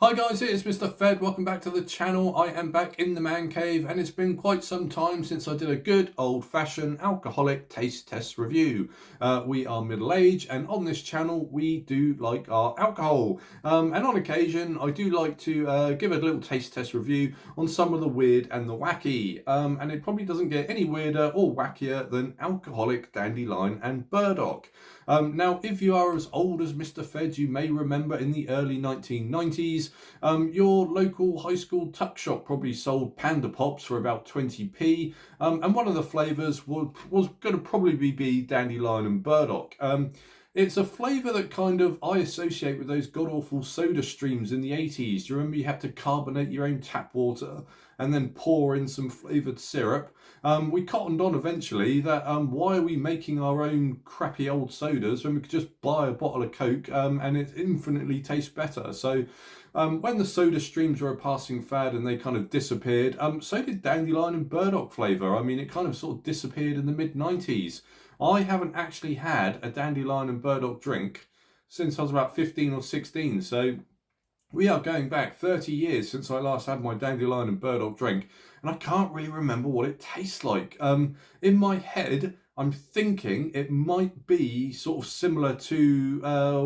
Hi guys, it is Mr. Fed. Welcome back to the channel. I am back in the man cave and it's been quite some time since I did a good old-fashioned alcoholic taste test review. We are middle-aged and on this channel we do like our alcohol. And on occasion I do like to give a little taste test review on some of the weird and the wacky. And it probably doesn't get any weirder or wackier than alcoholic Dandelion and Burdock. Now, if you are as old as Mr. Fed, you may remember in the early 1990s, your local high school tuck shop probably sold Panda Pops for about 20p, and one of the flavours was going to probably be Dandelion and Burdock. It's a flavour that kind of I associate with those god-awful soda streams in the 80s. Do you remember you had to carbonate your own tap water and then pour in some flavoured syrup? We cottoned on eventually that why are we making our own crappy old sodas when we could just buy a bottle of Coke and it infinitely tastes better. So when the soda streams were a passing fad and they kind of disappeared, so did Dandelion and Burdock flavour. I mean, it kind of sort of disappeared in the mid-90s. I haven't actually had a Dandelion and Burdock drink since I was about 15 or 16, so we are going back 30 years since I last had my Dandelion and Burdock drink, and I can't really remember what it tastes like. In my head, I'm thinking it might be sort of similar to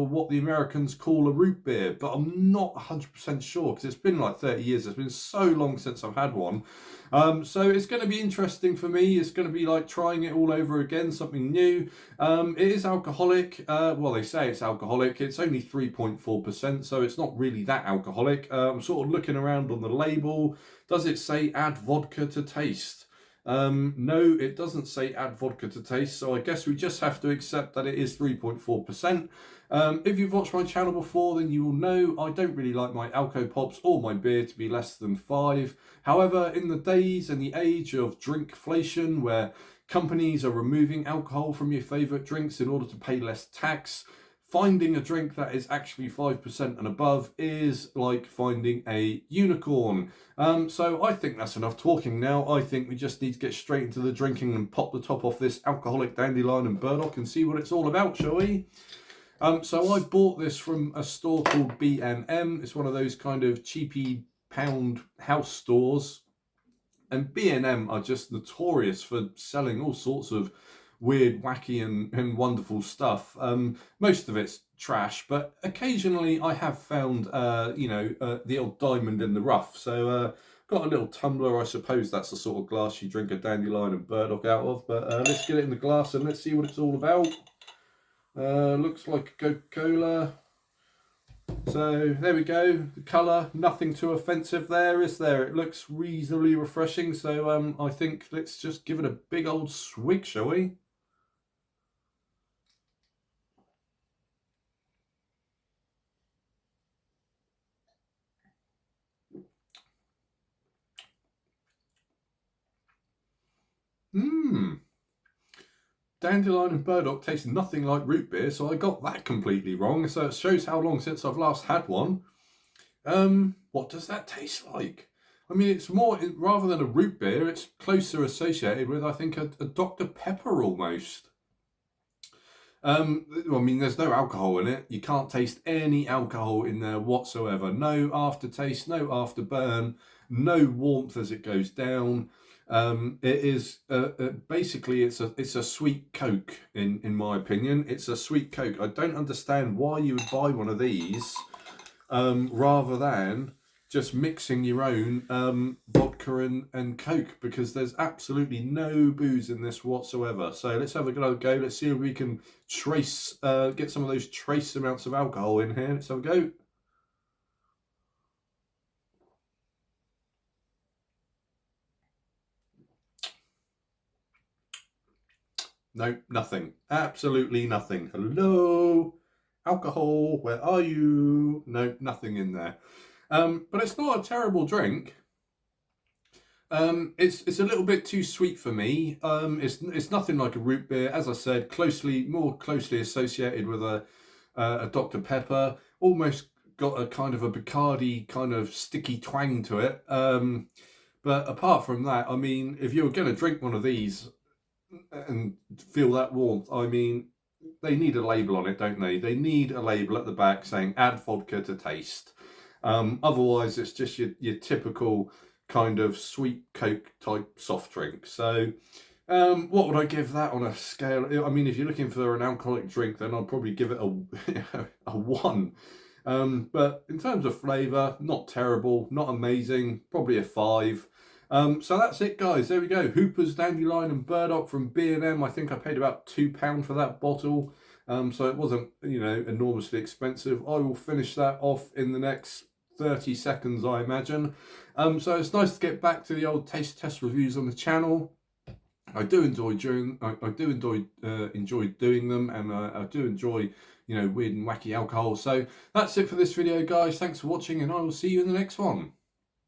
what the Americans call a root beer, but I'm not 100% sure because it's been like 30 years. It's been so long since I've had one. So it's going to be interesting for me. It's going to be like trying it all over again, something new. It is alcoholic. Well, they say it's alcoholic. It's only 3.4%, so it's not really that alcoholic. I'm sort of looking around on the label. Does it say add vodka to taste? No, it doesn't say add vodka to taste, so I guess we just have to accept that it is 3.4%. If you've watched my channel before, then you will know I don't really like my Alco Pops or my beer to be less than 5. However, in the days and the age of drinkflation, where companies are removing alcohol from your favourite drinks in order to pay less tax, finding a drink that is actually 5% and above is like finding a unicorn. So I think that's enough talking now. I think we just need to get straight into the drinking and pop the top off this alcoholic Dandelion and Burdock and see what it's all about, shall we? So I bought this from a store called B&M. It's one of those kind of cheapy pound house stores. And B&M are just notorious for selling all sorts of weird, wacky and wonderful stuff. Most of it's trash, but occasionally I have found, the old diamond in the rough. So got a little tumbler. I suppose that's the sort of glass you drink a Dandelion and Burdock out of. But let's get it in the glass and let's see what it's all about. Looks like Coca-Cola. So there we go. The colour, nothing too offensive there, is there? It looks reasonably refreshing. So I think let's just give it a big old swig, shall we? Mmm. Dandelion and Burdock taste nothing like root beer, so I got that completely wrong. So it shows how long since I've last had one. What does that taste like? I mean, it's more, rather than a root beer, it's closer associated with, I think, a Dr. Pepper almost. I mean, there's no alcohol in it. You can't taste any alcohol in there whatsoever. No aftertaste, no afterburn, no warmth as it goes down. It is basically it's a sweet Coke in my opinion. It's a sweet Coke. I don't understand why you would buy one of these rather than just mixing your own vodka and Coke, because there's absolutely no booze in this whatsoever. So let's have a good go. Let's see if we can get some of those trace amounts of alcohol in here. Let's have a go. No, nothing. Absolutely nothing. Hello? Alcohol, where are you? No, nothing in there. But it's not a terrible drink. It's a little bit too sweet for me. It's nothing like a root beer, as I said, more closely associated with a Dr. Pepper. Almost got a kind of a Bacardi kind of sticky twang to it. But apart from that, I mean, if you're going to drink one of these and feel that warmth, I mean, they need a label on it, don't they? They need a label at the back saying add vodka to taste. Otherwise, it's just your typical kind of sweet Coke type soft drink. So what would I give that on a scale? I mean, if you're looking for an alcoholic drink, then I'd probably give it a a 1. But in terms of flavour, not terrible, not amazing, probably a 5. So that's it, guys. There we go. Hooper's Dandelion and Burdock from B&M. I think I paid about £2 for that bottle. So it wasn't, enormously expensive. I will finish that off in the next 30 seconds, I imagine. So it's nice to get back to the old taste test reviews on the channel. I do enjoy enjoy doing them, and I do enjoy, weird and wacky alcohol. So that's it for this video, guys. Thanks for watching, and I will see you in the next one.